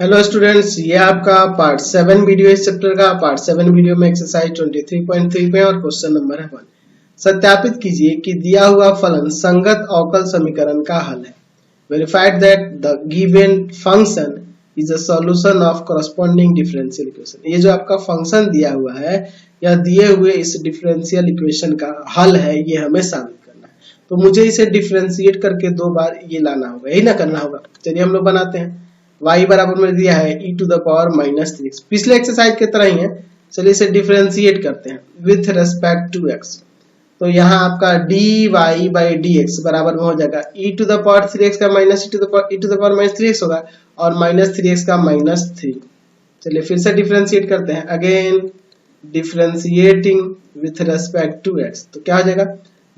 Hello students, ये आपका part 7 video इस चैप्टर का। पार्ट 7 वीडियो में एक्सरसाइज 23.3 पे और क्वेश्चन नंबर है 1। सत्यापित कीजिए कि दिया हुआ फलन संगत अवकल समीकरण का हल है। Verified that the given function is a solution of corresponding differential equation. ये जो आपका फंक्शन दिया हुआ है या दिए हुए इस डिफरेंशियल इक्वेशन का हल है, ये हमें साबित करना है। तो मुझे इसे डिफरेंशिएट करके 2 बार ये लाना होगा, यही ना करना होगा। चलिए हम लोग बनाते हैं। y बराबर में दिया है e to the power -3x, पिछले एक्सरसाइज की तरह ही है। चलिए इसे डिफरेंशिएट करते हैं विथ रेस्पेक्ट टू x। तो यहाँ आपका dy बाई dx बराबर में हो जाएगा e to the power 3x का minus e to the power -3x होगा और -3x का -3। चलिए फिर से डिफरेंशिएट करते हैं, again differentiating with respect to x। तो क्या हो जाएगा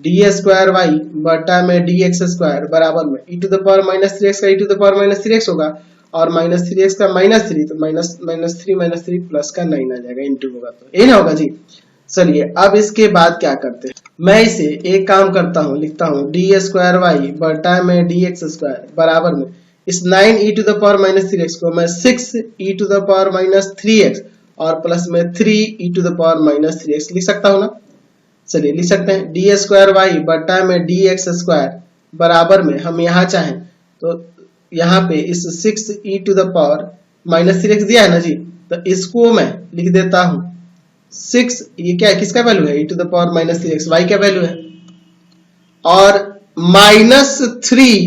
d² y बटा में dx² बराबर में e to the power -3x का e to the power -3x होगा और -3x का -3, तो -3 प्लस का 9 आ जाएगा, इंटू होगा तो यही ना होगा जी। चलिए अब इसके बाद क्या करते हैं, मैं इसे एक काम करता हूँ, लिखता हूँ d² y बटा में dx² बराबर में इस 9 e to the power -3x को मैं 6 e to the power -3x और प्लस में 3 e to the power -3x लिख सकता हूँ ना। चलिए लिख सकते हैं d² y बटा में dx² बराबर में हम यहाँ चाहें तो यहाँ पे इस 6 e to the power -3x दिया है ना जी, तो इसको मैं लिख देता हूँ 6, ये क्या है, किसका वैल्यू है, e to the power -3x, y का वैल्यू है, और -3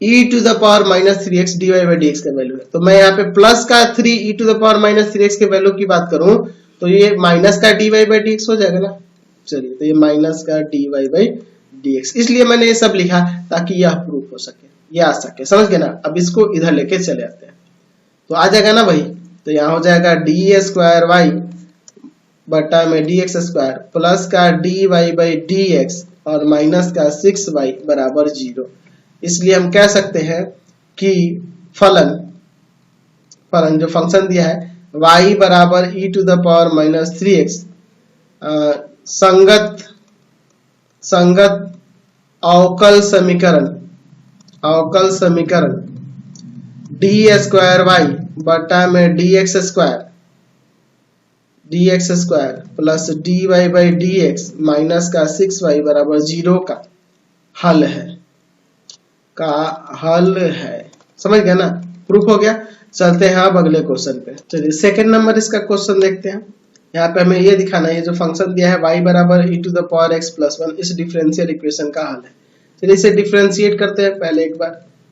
e to the power -3x dy by dx का वैल्यू है। तो मैं यहाँ पे प्लस का 3 e to the power -3x के वैल्यू की बात करूं तो ये माइनस का dy बाई dx हो जाएगा ना। चलिए तो ये माइनस का dy बाई dx, इसलिए मैंने ये सब लिखा ताकि यह प्रूफ हो सके, ये आ सके, समझ गए ना। अब इसको इधर लेके चले आते हैं तो आ जाएगा ना भाई। तो यहाँ हो जाएगा d² y बटा में dx² प्लस का dy बाई dx और माइनस का 6y बराबर 0। इसलिए हम कह सकते हैं कि फलन जो फंक्शन दिया है y बराबर e to the power -3x संगत अवकल समीकरण d² y बटा में dx² plus dy by dx minus का 6y बराबर 0 का हल है। समझ गया ना, प्रूफ हो गया। चलते हैं अब अगले क्वेश्चन पे। चलिए सेकंड नंबर इसका क्वेश्चन देखते हैं। यहाँ पे हमें ये दिखाना है, ये जो फंक्शन दिया है y बराबर e to the power x plus 1 इस डिफरेंशियल इक्वेशन का हल है। चलिए इसे डिफरेंशिएट करते हैं पहले एक बार।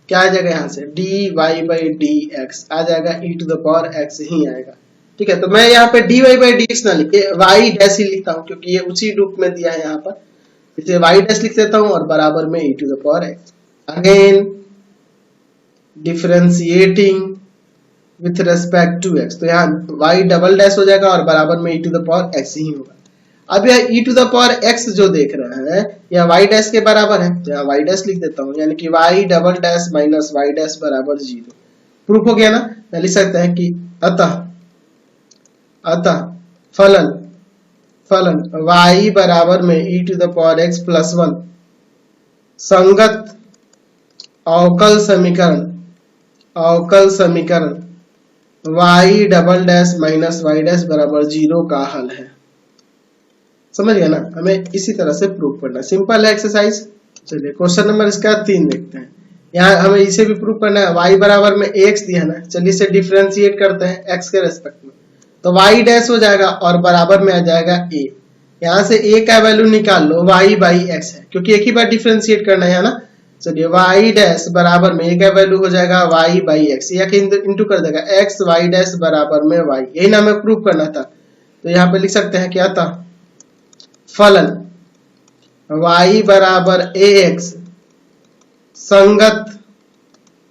क्या आ जाएगा, यहाँ से dy बाई dx आ जाएगा e to the power x ही आएगा। ठीक है, तो मैं यहाँ पे dy बाई dx ना लिखे y डैश ही लिखता हूँ क्योंकि ये उसी रूप में दिया है। यहाँ पर इसे y डैश लिख देता हूँ और बराबर में e to the power x। Again differentiating with respect to x, तो यहाँ y डबल डैश हो जाएगा और बराबर में e to the power x ही होगा। अब यह e to the power x जो देख रहे हैं यह y डैश के बराबर है, तो यहाँ y डैश लिख देता हूँ, यानी कि y double dash minus y dash बराबर 0। प्रूफ हो गया ना। मैं लिख सकते हैं कि अतः फलन y बराबर में e to the power x plus 1 संगत अवकल समीकरण y double dash minus y dash बराबर 0 का हल है। समझ गया ना, हमें इसी तरह से प्रूव करना है, सिंपल है एक्सरसाइज। चलिए क्वेश्चन नंबर इसका 3 देखते हैं। यहाँ हमें इसे भी प्रूव करना है, y बराबर में x दिया ना। चलिए इसे डिफरेंशिएट करते हैं x के रेस्पेक्ट में, तो y डैश हो जाएगा और बराबर में आ जाएगा a। यहाँ से a का वैल्यू निकाल लो, y बाई x है क्योंकि एक ही बार डिफरेंशिएट करना है ना। चलिए y डैश बराबर में a का वैल्यू हो जाएगा y बाई x, या इंटू कर देगा x y डैश बराबर में y, यही ना हमें प्रूव करना था। तो यहाँ पे लिख सकते हैं क्या था, फलन y बराबर ax संगत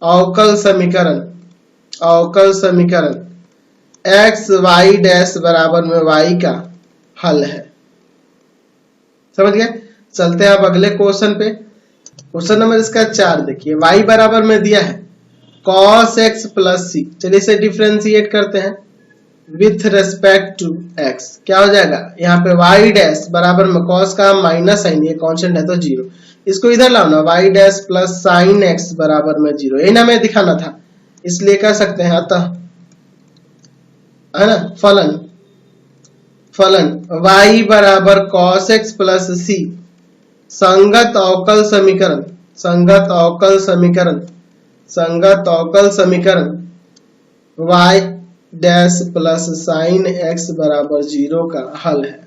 अवकल समीकरण x y डैश बराबर में y का हल है। समझ गए। चलते हैं अब अगले क्वेश्चन पे। क्वेश्चन नंबर इसका 4 देखिए। y बराबर में दिया है cos x प्लस c। चलिए इसे डिफरेंशिएट करते हैं विथ रेस्पेक्ट टू x। क्या हो जाएगा, यहाँ पे y डैश बराबर में cos का माइनस साइन, ये कांस्टेंट है तो 0, इसको इधर लाओ ना, y dash plus sign x बराबर में 0, यही ना हमें दिखाना था। इसलिए कह सकते हैं अतः, है ना, फलन y बराबर cos x प्लस c संगत अवकल समीकरण y dash plus sign x बराबर 0 का हल है।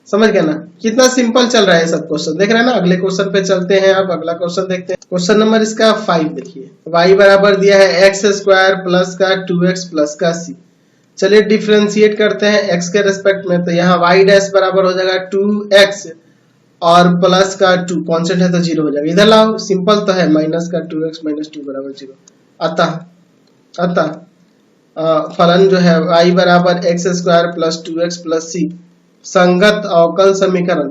समझ गए ना, कितना सिंपल चल रहा है सब क्वेश्चन, देख रहे हैं ना। अगले क्वेश्चन पे चलते हैं, अब अगला क्वेश्चन देखते हैं। क्वेश्चन नंबर इसका 5 देखिए, y बराबर दिया है एक्स स्क्वायर प्लस का 2x प्लस का c। चलिए डिफरेंशिएट करते हैं x के रेस्पेक्ट में, तो यहाँ y डैश बराबर हो जाएगा 2x और प्लस का 2 कांस्टेंट है तो 0 हो जाएगा। इधर लाओ, सिंपल तो है, माइनस का 2x माइनस 2 बराबर 0। अतः फलन जो है y बराबर x square plus 2x plus c संगत अवकल समीकरण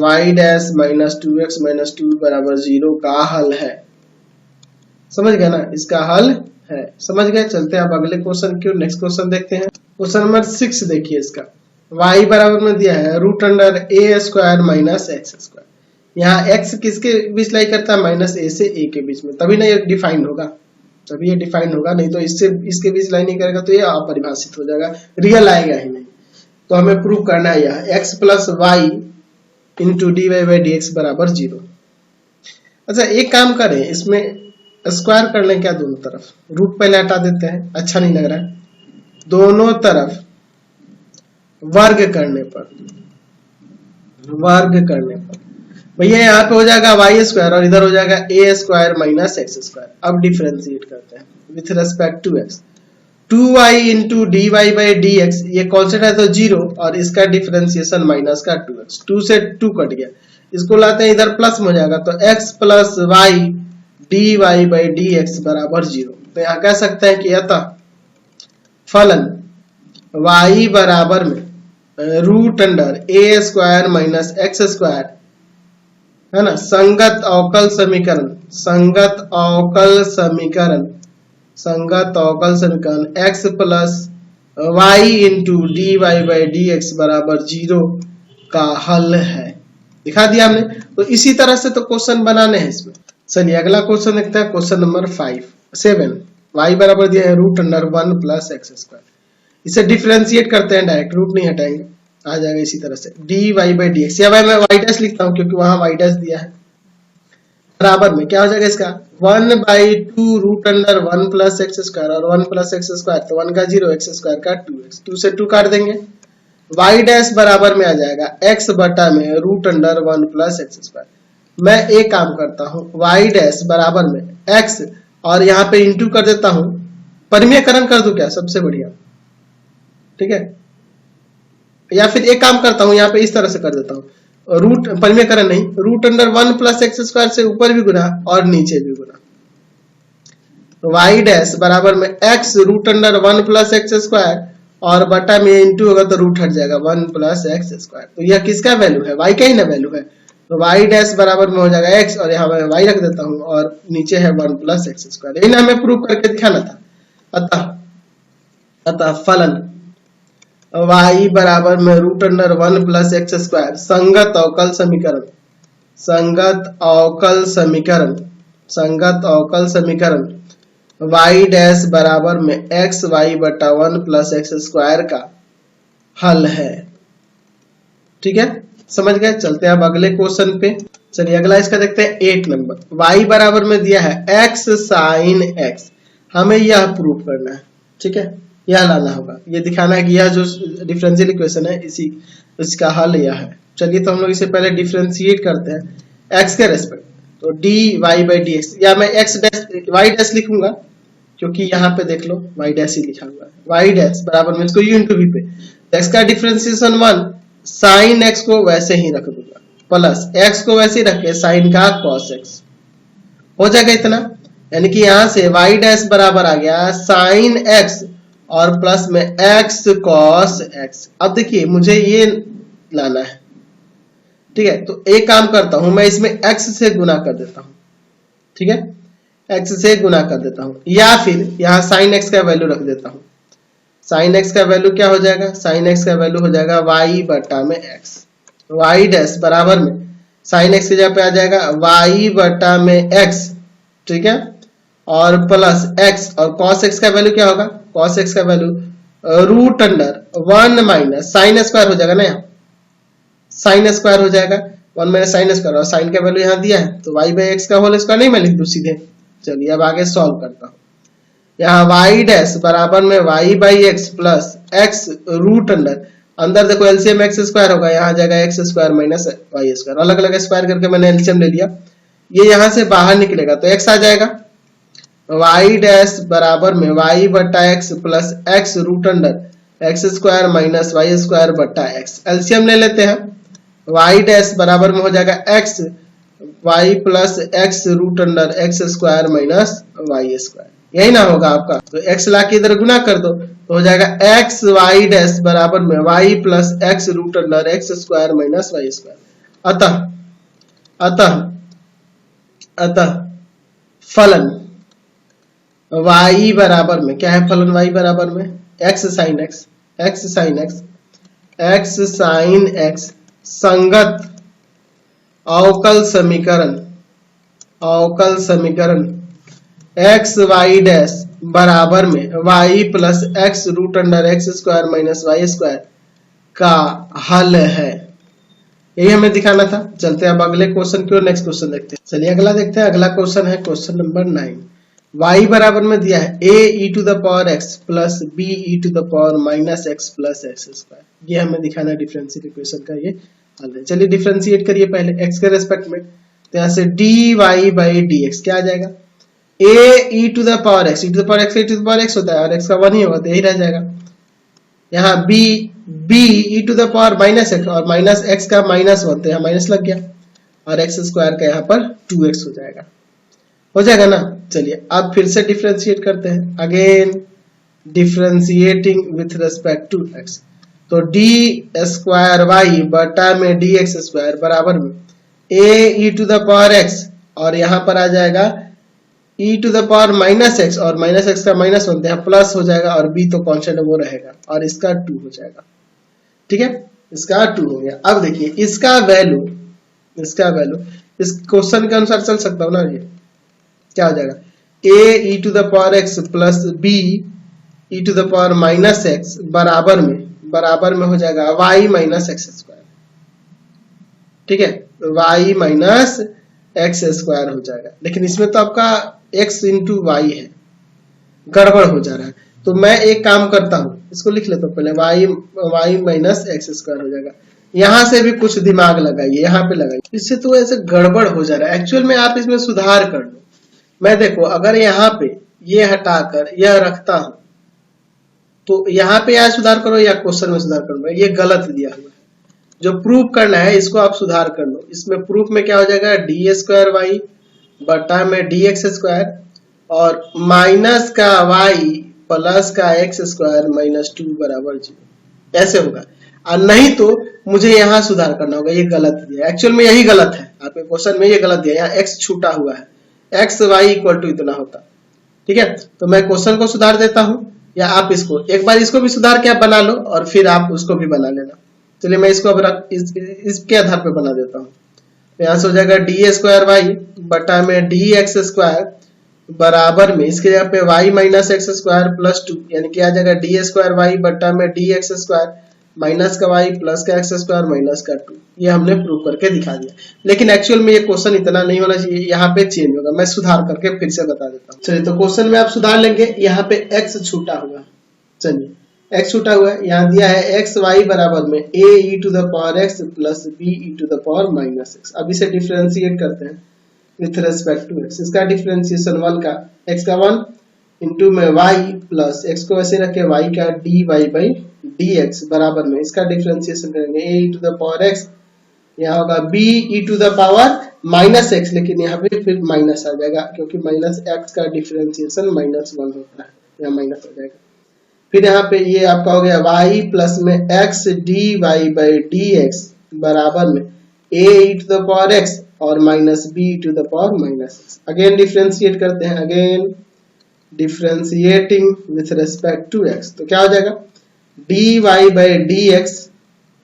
y dash minus 2x minus 2 बराबर 0 का हल है। समझ गए ना, इसका हल है। समझ गए, चलते हैं अब अगले क्वेश्चन की, नेक्स्ट क्वेश्चन देखते हैं। क्वेश्चन नंबर 6 देखिए, इसका y बराबर में दिया है root under a square minus x square. यहाँ x किसके बीच लाई करता है, माइनस a से a के बीच में, तभी ना ये डिफाइन होगा, तभी ये डिफाइन होगा, नहीं तो इससे इसके बीच लाई नहीं करेगा तो ये अपरिभाषित हो जाएगा, रियल आएगा ही नहीं। तो हमें प्रूव करना है यह x plus y into d y by d x बराबर 0। अच्छा एक काम करें, इसमें स्क्वायर कर लें क्या, दोनों तरफ रूट पहले हटा देते हैं, अच्छा नहीं लग रहा है। दोनों तरफ वर्ग करने पर भैया यहाँ पे हो जाएगा वाई स्क्वायर और इधर हो जाएगा a square minus x square. अब डिफरेंशिएट करते हैं with respect to x, 2y into d y by d x, ये कॉन्स्टेंट है तो 0 और इसका डिफरेंशिएशन माइनस का 2x, 2 से 2 कट गया, इसको लाते हैं इधर प्लस में हो जाएगा, तो x plus y d y by d x बराबर 0। तो यहाँ कह सकते हैं कि अतः फलन y बराबर में root under a square minus x square, है ना, संगत अवकल समीकरण x plus y into d y by d x बराबर 0 का हल है। दिखा दिया हमने। तो इसी तरह से तो क्वेश्चन बनाने हैं इसमें। चलिए अगला क्वेश्चन देखते हैं, क्वेश्चन नंबर 7 y बराबर दिया है root under 1 plus x square. इसे डिफरेंशिएट करते हैं डायरेक्ट, रूट नहीं हटाएंगे, आ जाएगा इसी तरह से d y by d x, या भाई मैं वाई डैश लिखता हूँ क्योंकि वहां वाई डैश दिया है, बराबर में क्या हो जाएगा इसका 1/2 root under 1 plus x square और 1 प्लस एक्स स्क्वायर, तो 1 का 0, एक्स स्क्वायर का 2x, 2 से 2 काट देंगे, वाई डैश बराबर में आ जाएगा x बटा में root under 1 plus x square. मैं एक काम करता हूँ, वाई डैश बराबर में x और यहाँ पे इंटू कर देता हूँ, परिमेयकरण कर दूं क्या, सबसे बढ़िया, ठीक है। या फिर एक काम करता हूँ, यहाँ पे इस तरह से कर देता हूँ, रूट परिमेयकरण नहीं, root under 1 plus x square से ऊपर भी गुना और नीचे भी गुना, तो वाई डैश बराबर में x root under 1 plus x square और बटा में इंटू होगा तो रूट हट जाएगा 1 प्लस एक्स स्क्वायर। तो यह किसका वैल्यू है, y का ही ना वैल्यू है, तो वाई डैश बराबर में हो जाएगा x और यहाँ मैं y रख देता हूँ और नीचे है 1 प्लस एक्स स्क्वायर। यही ना हमें प्रूव करके दिखाना था। अतः फलन y बराबर में root under 1 plus x square संगत अवकल समीकरण y डैश बराबर में एक्स वाई बटा 1 प्लस एक्स स्क्वायर का हल है। ठीक है, समझ गए। चलते हैं अब अगले क्वेश्चन पे। चलिए अगला इसका देखते हैं 8 नंबर। y बराबर में दिया है x साइन x, हमें यह प्रूव करना है। ठीक है, यह लाना होगा, ये दिखाना है कि यह जो डिफरेंशियल इक्वेशन है इसका हल यह है। चलिए तो हम लोग इसे पहले डिफरेंशिएट करते हैं x के रेस्पेक्ट, तो d y by d x, या मैं एक्स डैश वाई डैश लिखूंगा क्योंकि यहाँ पे देख लो वाई डैश ही लिखा हुआ है। वाई डैश बराबर में इसको u इंटू वी पे, x का डिफरेंशिएशन 1, साइन x को वैसे ही रख दूंगा, प्लस x को वैसे ही रख के साइन का cos x हो जाएगा इतना। यानी कि यहाँ से वाई डैश बराबर आ गया साइन x और प्लस में x cos x। अब देखिए मुझे ये लाना है, ठीक है, तो एक काम करता हूं, मैं इसमें x से गुना कर देता हूं। ठीक है, x से गुना कर देता हूं, या फिर यहां sin x का वैल्यू रख देता हूं। sin x का वैल्यू क्या हो जाएगा, sin x का वैल्यू हो जाएगा y बटा में x, y डैश बराबर में साइन एक्स की जगह पे आ जाएगा y बटा में x, ठीक है, और प्लस x, और cos x का वैल्यू क्या होगा, cos x का value root under 1 minus sine square हो जाएगा ना, यहाँ साइन स्क्वायर हो जाएगा 1 माइनस साइन स्क्वायर, और साइन का वैल्यू यहाँ दिया है तो y बाई एक्स का होल स्क्वायर नहीं मैं लिख दूं सीधे। चलिए अब आगे सॉल्व करता हूँ। यहाँ y डैश बराबर में y by x plus x root अंदर देखो एलसीएम एक्स स्क्वायर होगा, यहाँ आ जाएगा x square minus y square, अलग अलग स्क्वायर करके मैंने एलसीएम ले लिया, ये यहाँ से बाहर निकलेगा तो x आ जाएगा, y डैश बराबर में y बटा x plus x root x square minus y square बटा एक्स, एलसीएम ले लेते हैं, y डैश बराबर में हो जाएगा x y plus x root x square minus y square, यही ना होगा आपका, तो x ला के इधर गुना कर दो तो हो जाएगा एक्स वाई डैश बराबर में y plus x root x square minus y square. अतः फलन y बराबर में क्या है, फलन y बराबर में x साइन x संगत अवकल समीकरण एक्स वाई डैश बराबर में y plus x root x square minus y square का हल है, यही हमें दिखाना था। चलते हैं अब अगले क्वेश्चन की ओर, नेक्स्ट क्वेश्चन देखते हैं। चलिए अगला देखते हैं, अगला क्वेश्चन है क्वेश्चन नंबर 9। y बराबर में दिया है a e to the power x plus b e to the power minus x plus x square, ये हमें दिखाना है डिफरेंशियल इक्वेशन का ये हल है। चलिए डिफरेंशिएट करिए पहले x के रेस्पेक्ट में, तो यहाँ से dy बाई dx क्या आ जाएगा, a e to the power x, e to the power x, e to the power x होता है और x का 1 ही होगा तो यही रह जाएगा। यहाँ b e to the power minus x, और माइनस x का माइनस 1 तो यहाँ माइनस लग गया, और x स्क्वायर का यहाँ पर 2x हो जाएगा ना। चलिए अब फिर से डिफरेंशिएट करते हैं, again differentiating with respect to x, तो डी स्क्वायर वाई बटा में डी एक्स स्क्वायर बराबर में a e to the power x, और यहाँ पर आ जाएगा e to the power minus x, और माइनस एक्स का माइनस 1 यहाँ प्लस हो जाएगा, और b तो कांस्टेंट वो रहेगा, और इसका 2 हो जाएगा, ठीक है, इसका 2 हो गया। अब देखिए इसका वैल्यू इस क्वेश्चन के अनुसार चल सकता हूँ ना, ये क्या हो जाएगा, a e to the power x plus b e to the power minus x बराबर में हो जाएगा y माइनस एक्स स्क्वायर, ठीक है, y माइनस एक्स स्क्वायर हो जाएगा। लेकिन इसमें तो आपका x इंटू वाई है, गड़बड़ हो जा रहा है, तो मैं एक काम करता हूं, इसको लिख लेता हूं पहले, y माइनस एक्स स्क्वायर हो जाएगा। यहां से भी कुछ दिमाग लगाइए, यहाँ पे लगाइए, इससे तो ऐसे गड़बड़ हो जा रहा है। एक्चुअल में आप इसमें सुधार कर लो। मैं देखो अगर यहाँ पे ये हटाकर यह रखता हूं तो यहाँ पे या सुधार करो या क्वेश्चन में सुधार करो, ये गलत दिया हुआ है। जो प्रूफ करना है इसको आप सुधार कर लो। इसमें प्रूफ में क्या हो जाएगा, डी स्क्वायर वाई बटा में डी एक्स स्क्वायर और माइनस का वाई प्लस का एक्स स्क्वायर माइनस 2 बराबर 0, ऐसे होगा। और नहीं तो मुझे यहाँ सुधार करना होगा, ये गलत दिया, एक्चुअल में यही गलत है, आपके क्वेश्चन में ये गलत दिया, यहाँ एक्स छूटा हुआ है, एक्स वाई इक्वल टू इतना होता, ठीक है। तो मैं क्वेश्चन को सुधार देता हूँ, या आप इसको एक बार इसको भी सुधार के आप बना लो और फिर आप उसको भी बना लेना। चलिए मैं इसको अब इसके आधार पे बना देता हूँ। तो यहाँ से हो जाएगा डी स्क्वायर वाई बटा में डी एक्स स्क्वायर बराबर में इसके जगह पे y minus x square plus 2, यानी कि आ जाएगा डी स्क्वायर वाई बटा में डी एक्स स्क्वायर माइनस का y प्लस का एक्स स्क्वायर माइनस का 2। ये हमने प्रूव करके दिखा दिया, लेकिन एक्चुअल में ये क्वेश्चन इतना नहीं होना चाहिए, यहाँ पे चेंज होगा। मैं सुधार करके फिर से बता देता हूँ। चलिए तो क्वेश्चन में आप सुधार लेंगे, यहाँ पे x छूटा हुआ, चलिए x छूटा हुआ है, यहाँ दिया है एक्स वाई बराबर में a e to the power x plus b e to the power minus x। अब इसे डिफरेंशिएट करते हैं विथ रेस्पेक्ट टू x। इसका डिफरेंशिएशन 1 का x का 1 इंटू में y प्लस x को वैसे रखे y का dy बाई dx बराबर में इसका डिफरेंशिएशन करेंगे a e to the power x, यहाँ होगा b e to the power minus x, लेकिन यहाँ पे फिर माइनस आ जाएगा क्योंकि माइनस x का डिफरेंशिएशन -1 होता है, यहाँ माइनस हो जाएगा। फिर यहाँ पे ये आपका हो गया y प्लस में x dy बाई dx बराबर में a e to the power x और minus b to the power minus x। Again differentiate करते हैं, again differentiating with respect to x, तो क्या हो जाएगा dy by dx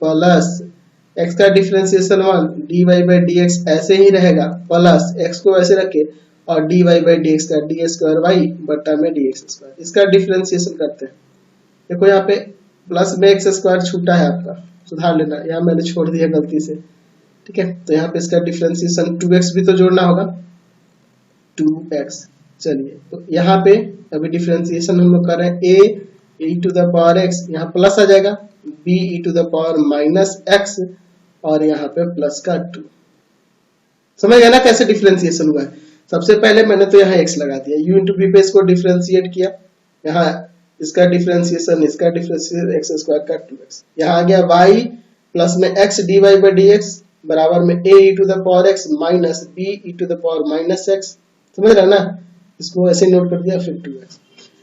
plus x का differentiation 1 dy by d x ऐसे ही रहेगा, प्लस x को ऐसे रखे और dy बाई डी एक्स का डी स्क्वायर वाई बट्टा में डी एक्स स्क्वायर, इसका डिफरेंशिएशन करते हैं। देखो यहाँ पे प्लस में एक्स स्क्वायर छूटा है, आपका सुधार लेना, यहाँ मैंने छोड़ दिया गलती से, ठीक है। तो यहाँ पे इसका डिफरेंशिएशन 2x भी तो जोड़ना होगा, 2x। चलिए तो यहाँ पे अभी डिफरेंशिएशन हम लोग कर रहे हैं, a e to the power x, यहाँ प्लस आ जाएगा, b e to the power minus x और यहाँ पे प्लस का 2। समझ गया ना कैसे डिफरेंशिएशन हुआ है। सबसे पहले मैंने तो यहाँ x लगा दिया, u इंटू बी पे इसको डिफरेंशिएट किया, यहाँ इसका डिफरेंशिएशन एक्स स्क्वायर का 2x, यहाँ आ गया y प्लस में x dy by d x बराबर में a e to the power x minus b e to the power minus x। समझ रहे ना, इसको ऐसे नोट कर दिया, फिर 2x।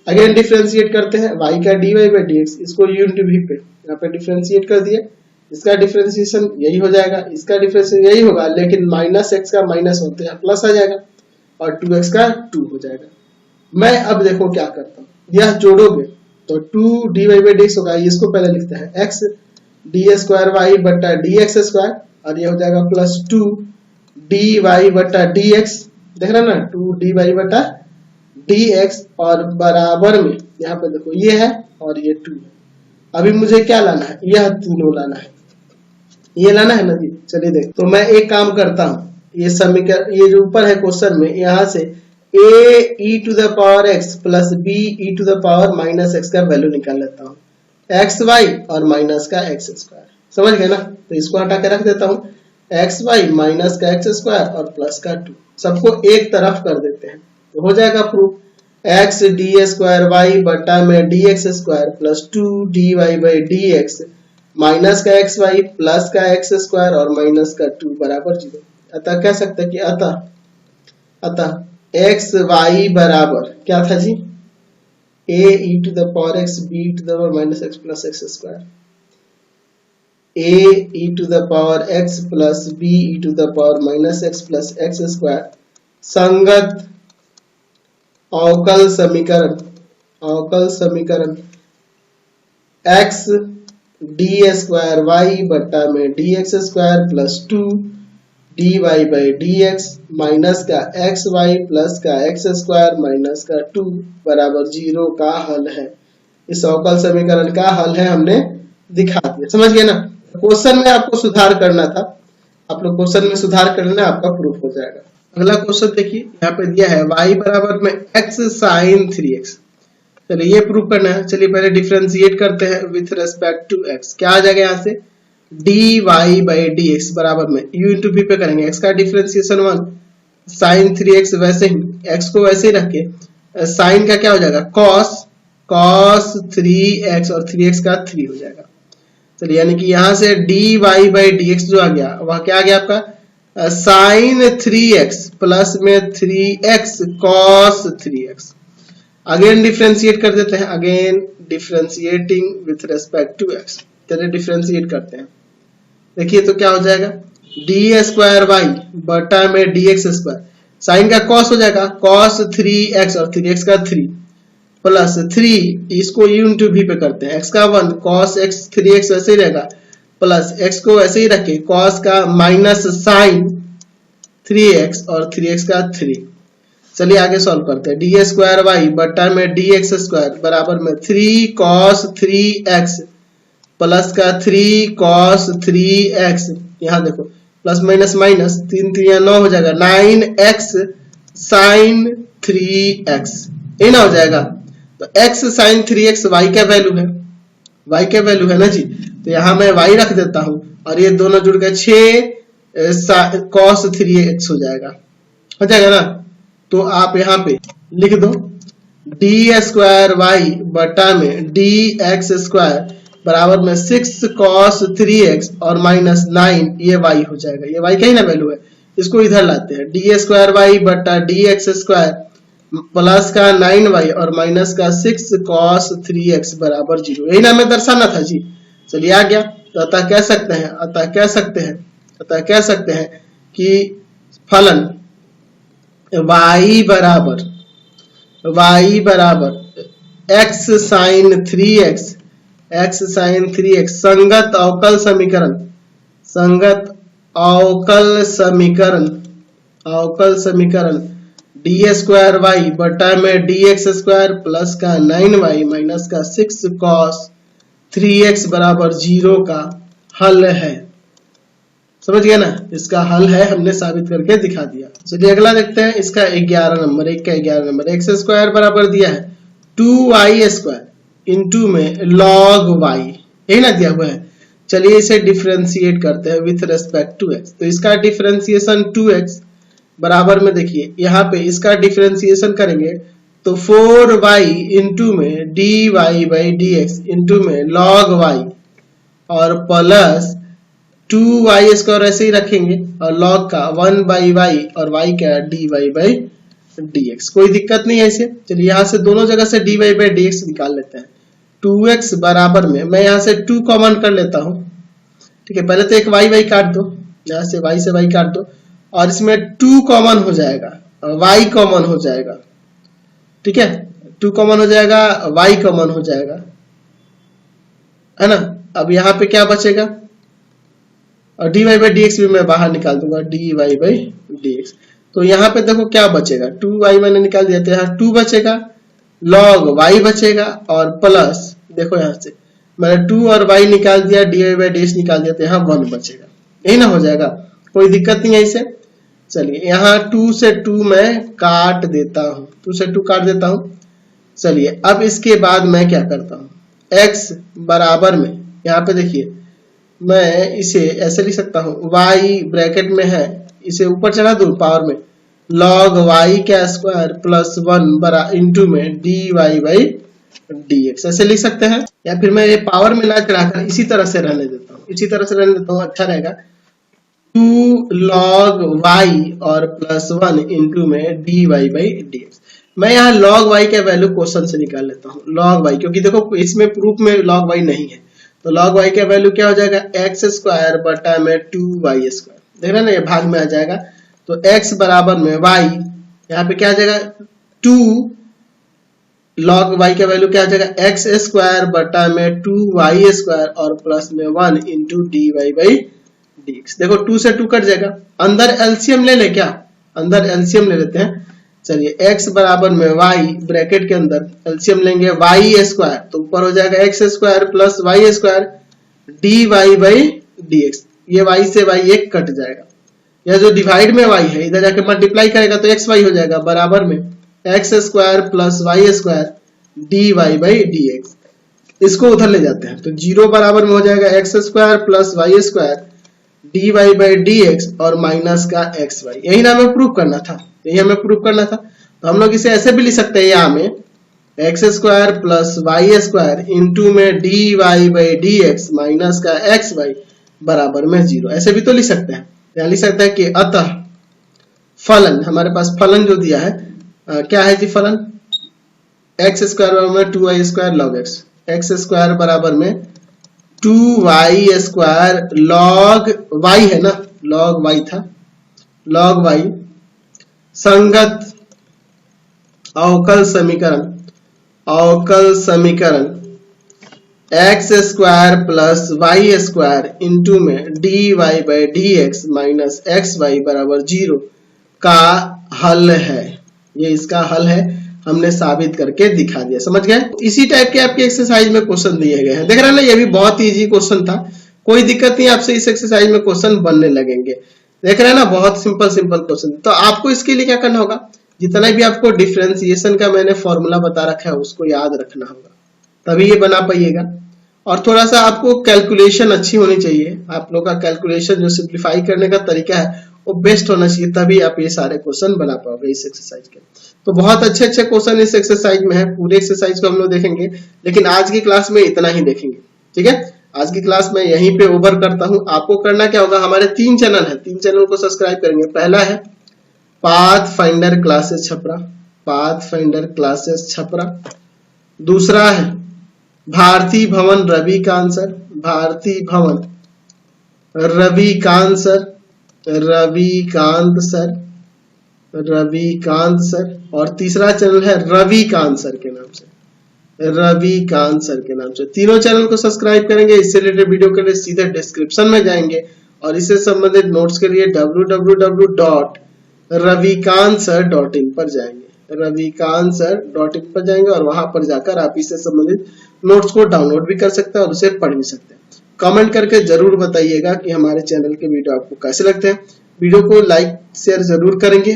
अगेन डिफरेंशिएट करते हैं, y का dy बाई डी एक्स, इसको u इंटू v पे यहाँ पे डिफरेंशिएट कर दिए, इसका डिफरेंशिएशन यही हो जाएगा, इसका डिफरेंशिएशन यही होगा, लेकिन माइनस x का माइनस होते हैं प्लस आ जाएगा और 2x का 2 हो जाएगा। मैं अब देखो क्या करता हूँ, यह जोड़ोगे तो 2 dy बाई डी एक्स होगा, इसको पहले लिखते हैं x डी स्क्वायर वाई बट्टा डी एक्स स्क्वायर, और ये हो जाएगा प्लस 2 dy बट्टा डी एक्स, देख रहे ना 2 dy बट्टा डी एक्स, और बराबर में यहाँ पे देखो ये है और ये 2 है। अभी मुझे क्या लाना है, यह तीनों लाना है, ये लाना है ना जी। चलिए देख, तो मैं एक काम करता हूँ, ये समीकरण, ये जो ऊपर है क्वेश्चन में, यहाँ से a e to the power x plus b e to the power minus x का वैल्यू निकाल लेता हूँ, एक्स वाई और माइनस का एक्स स्क्वायर। समझ गए ना, तो इसको हटा के रख देता हूँ, एक्स वाई माइनस का एक्स स्क्वायर और प्लस का 2, सबको एक तरफ कर देते हैं, तो हो जाएगा proof, x d square y बटा में d x square plus 2 d y by d x minus का एक्स वाई प्लस का एक्स स्क्वायर और माइनस का 2 बराबर 0। अतः कह सकते हैं कि अतः एक्स वाई बराबर क्या था जी, a e to the power x b e to the power minus x plus x square, a e to the power x plus b e to the power minus x plus x square संगत अवकल समीकरण x d square y बट्टा में d x square plus 2 d y by d x minus का x y plus का x square minus का 2 बराबर 0 का हल है। इस अवकल समीकरण का हल है, हमने दिखा दिया। समझ गए ना, क्वेश्चन में आपको सुधार करना था, आप लोग क्वेश्चन में सुधार कर लेना, आपका प्रूफ हो जाएगा। अगला क्वेश्चन देखिए, यहाँ पे दिया है y बराबर में x साइन 3x। चलिए ये प्रूफ करना है। चलिए पहले डिफरेंशिएट करते हैं विथ रेस्पेक्ट टू x। क्या आ जाएगा यहाँ से, dy बाई डी एक्स बराबर में u इंटू v पे करेंगे, x का डिफरेंशिएशन 1 साइन 3x, वैसे ही x को वैसे ही रख के साइन का क्या हो जाएगा cos 3x और 3x का 3 हो जाएगा। चलिए यानी कि यहाँ से dy बाई डी एक्स जो आ गया वह क्या आ गया आपका साइन 3x प्लस में 3x cos 3x। Again differentiate कर देते हैं, again differentiating with respect to x। चलिए डिफरेंशिएट करते हैं, देखिए तो क्या हो जाएगा, डी स्क्वायर वाई बटा में डी एक्स स्क्वायर, साइन का cos हो जाएगा cos 3x और 3x का 3 प्लस 3, इसको u इंटू v पे करते हैं, x का 1 cos x 3x वैसे ही रहेगा प्लस x को वैसे ही रखे cos का माइनस साइन 3x और 3x का 3। चलिए आगे सॉल्व करते हैं, डी स्क्वायर वाई बटा में डी एक्स स्क्वायर बराबर में 3 cos 3x प्लस का 3 cos 3x, यहाँ देखो प्लस माइनस माइनस 3 3 9 हो जाएगा 9x साइन 3x, ये ना हो जाएगा। तो x साइन 3x y का वैल्यू है, y का वैल्यू है ना जी, तो यहाँ मैं y रख देता हूँ और ये दोनों जुड़ गए 6 cos 3x हो जाएगा ना। तो आप यहाँ पे लिख दो डी स्क्वायर वाई बटा में डी एक्स स्क्वायर बराबर में 6 cos 3x और माइनस 9, ये y हो जाएगा, ये y का ही ना वैल्यू है, इसको इधर लाते हैं, डी स्क्वायर वाई बटा डी एक्स स्क्वायर प्लस का 9y और माइनस का 6 cos 3x बराबर 0, यही ना हमें दर्शाना था जी। चलिए आ गया, तो अतः कह सकते हैं कि फलन y बराबर x साइन 3x संगत अवकल संगत अवकल समीकरण डी स्क्वायर वाई बटा में डी एक्स स्क्वायर प्लस का 9y माइनस का 6 cos 3x बराबर 0 का हल है। समझ गया ना, इसका हल है, हमने साबित करके दिखा दिया। चलिए अगला देखते हैं, इसका 11 नंबर, एक का 11 नंबर। एक्स स्क्वायर बराबर दिया है 2y स्क्वायर इंटू में log y, यही ना दिया हुआ है। चलिए इसे डिफरेंशिएट करते हैं विथ रेस्पेक्ट टू x। तो इसका डिफरेंशिएशन 2x बराबर में देखिए यहाँ पे इसका डिफरेंशिएशन करेंगे तो 4y इंटू में dy बाई dx इंटू में log y और प्लस 2y स्क्वायर ऐसे ही रखेंगे और log का 1 बाई y और y का dy बाई dx। कोई दिक्कत नहीं है इसे। चलिए यहाँ से दोनों जगह से dy बाई dx निकाल लेते हैं। 2x बराबर में मैं यहाँ से 2 कॉमन कर लेता हूँ, ठीक है। पहले तो एक y काट दो, यहाँ से y काट दो और इसमें 2 कॉमन हो जाएगा और y कॉमन हो जाएगा, ठीक है। 2 कॉमन हो जाएगा, y कॉमन हो जाएगा, है ना। अब यहाँ पे क्या बचेगा और dy बाई dx भी मैं बाहर निकाल दूंगा, dy बाई dx। तो यहाँ पे देखो क्या बचेगा, 2y मैंने निकाल दिया तो यहाँ 2 बचेगा, log y बचेगा और प्लस देखो यहाँ से मैंने 2 और y निकाल दिया, dy बाई dx निकाल दिया तो यहाँ 1 बचेगा, यही ना हो जाएगा। कोई दिक्कत नहीं है इसे। चलिए यहाँ 2 से 2 मैं काट देता हूँ, 2 से 2 काट देता हूँ। चलिए अब इसके बाद मैं क्या करता हूँ, x बराबर में यहाँ पे देखिए मैं इसे ऐसे लिख सकता हूँ, y ब्रैकेट में है, इसे ऊपर चढ़ा दूं पावर में, log y का स्क्वायर प्लस 1 बरा इंटू में dy बाई dx ऐसे लिख सकते हैं। या फिर मैं ये पावर में ना चढ़ाकर इसी तरह से रहने देता हूँ, इसी तरह से रहने देता हूँ, अच्छा रहेगा। 2 log y और प्लस 1 इंटू में dy बाई dx। मैं यहाँ log y का वैल्यू क्वेश्चन से निकाल लेता हूँ, log y, क्योंकि देखो इसमें प्रूफ में log y नहीं है, तो log y का वैल्यू क्या हो जाएगा, एक्स स्क्वायर बटा में 2y स्क्वायर, देख रहे ना, ये भाग में आ जाएगा। तो x बराबर में y, यहाँ पे क्या आ जाएगा 2 log y का वैल्यू क्या आ जाएगा, एक्स स्क्वायर बटा में 2y स्क्वायर और प्लस में 1 इंटू dy बाई dx। देखो 2 से 2 कट जाएगा, अंदर एलसीएम ले ले, क्या अंदर एलसीएम ले लेते हैं। चलिए x बराबर में y ब्रैकेट के अंदर एलसीएम लेंगे y स्क्वायर, तो ऊपर हो जाएगा x square plus y square dy by dx। ये y से y एक कट जाएगा, यह जो डिवाइड में y है इधर जाके मल्टीप्लाई करेगा तो xy हो जाएगा बराबर में x square plus y square dy by dx। इसको उधर ले जाते हैं तो 0 बराबर में हो जाएगा x square plus y square dy by dx और माइनस का xy। यही ना हमें प्रूव करना था, यही हमें प्रूव करना था। तो हम लोग इसे ऐसे भी लिख सकते हैं, यहाँ में x square plus y square into में dy बाई dx माइनस का xy बराबर में 0, ऐसे भी तो लिख सकते हैं। यहाँ लिख सकते हैं कि अतः फलन, हमारे पास फलन जो दिया है क्या है जी, फलन एक्स स्क्वायर बराबर में 2y square log x, x square बराबर में 2y स्क्वायर log y है ना, log y था, log y संगत अवकल समीकरण x square plus y square into में dy by dx minus xy बराबर 0 का हल है। ये इसका हल है, हमने साबित करके दिखा दिया, समझ गए। इसी टाइप के आपके एक्सरसाइज में क्वेश्चन दिए गए हैं, देख रहे हैं ना, ये भी बहुत इजी क्वेश्चन था, कोई दिक्कत नहीं, आपसे इस एक्सरसाइज में क्वेश्चन बनने लगेंगे, देख रहे हैं ना, बहुत सिंपल क्वेश्चन। तो आपको इसके लिए क्या करना होगा, जितना भी आपको डिफरेंशिएशन का मैंने फॉर्मूला बता रखा है उसको याद रखना होगा, तभी ये बना पाइएगा। और थोड़ा सा आपको कैलकुलेशन अच्छी होनी चाहिए, आप लोग का कैलकुलेशन जो सिंप्लीफाई करने का तरीका है वो बेस्ट होना चाहिए, तभी आप ये सारे क्वेश्चन बना पाओगे इस एक्सरसाइज के। तो बहुत अच्छे क्वेश्चन इस एक्सरसाइज में है, पूरे एक्सरसाइज को हम लोग देखेंगे, लेकिन आज की क्लास में इतना ही देखेंगे, ठीक है। आज की क्लास में यहीं पे ओवर करता हूं। आपको करना क्या होगा, हमारे 3 चैनल है, 3 चैनल को सब्सक्राइब करेंगे। पहला है pathfinder classes Chhapra, pathfinder classes Chhapra. दूसरा है भारती भवन रविकांत सर, भारती भवन रविकांत सर, रविकांत सर। और तीसरा चैनल है रविकांत सर के नाम से, रविकांत सर के नाम से। तीनों चैनल को सब्सक्राइब करेंगे। इससे रिलेटेड वीडियो के लिए सीधे डिस्क्रिप्शन में जाएंगे और इससे संबंधित नोट्स के लिए www.ravikantsir.in पर जाएंगे, ravikantsir.in पर जाएंगे और वहां पर जाकर आप इससे संबंधित नोट्स को डाउनलोड भी कर सकते हैं और उसे पढ़ भी सकते हैं। कमेंट करके जरूर बताइएगा कि हमारे चैनल के वीडियो आपको कैसे लगते हैं। वीडियो को लाइक शेयर जरूर करेंगे,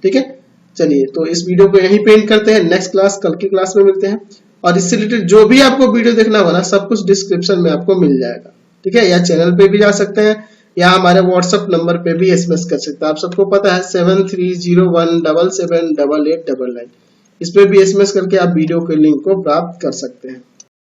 ठीक है। चलिए तो इस वीडियो को यहीं पे एंड करते हैं। नेक्स्ट क्लास कल की क्लास में मिलते हैं और इससे रिलेटेड जो भी आपको वीडियो देखना होगा ना, सब कुछ डिस्क्रिप्शन में आपको मिल जाएगा, ठीक है। या चैनल पे भी जा सकते हैं या हमारे व्हाट्सएप नंबर पे भी SMS कर सकते हैं। आप सबको पता है 7301778899, इस पे भी SMS करके आप वीडियो के लिंक को प्राप्त कर सकते हैं।